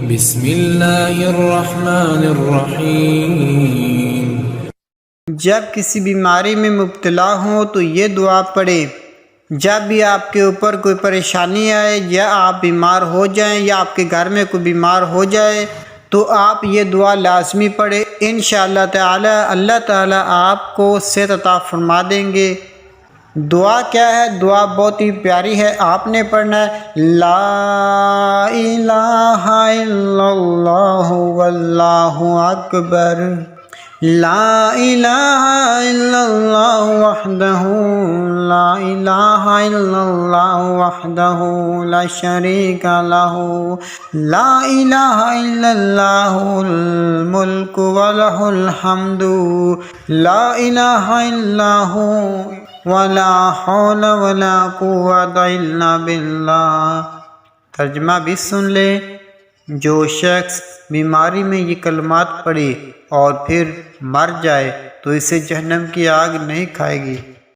بسم اللہ الرحمن الرحیم۔ جب کسی بیماری میں مبتلا ہوں تو یہ دعا پڑھیں۔ جب بھی آپ کے اوپر کوئی پریشانی آئے یا آپ بیمار ہو جائیں یا آپ کے گھر میں کوئی بیمار ہو جائے تو آپ یہ دعا لازمی پڑھیں۔ انشاءاللہ تعالی اللہ تعالی آپ کو صحت عطا فرما دیں گے۔ دعا کیا ہے؟ دعا بہت ہی پیاری ہے، آپ نے پڑھنا ہے لا الہ الا اللہ واللہ اکبر، لا الہ الا اللہ وحدہ لا الہ الا اللہ وحدہ لا شریک لہ، لا الہ الا اللہ الملک ولہ الحمد، لا الہ الا ہو ولا حول ولا قوت الا باللہ۔ ترجمہ بھی سن لیں۔ جو شخص بیماری میں یہ کلمات پڑھے اور پھر مر جائے تو اسے جہنم کی آگ نہیں کھائے گی۔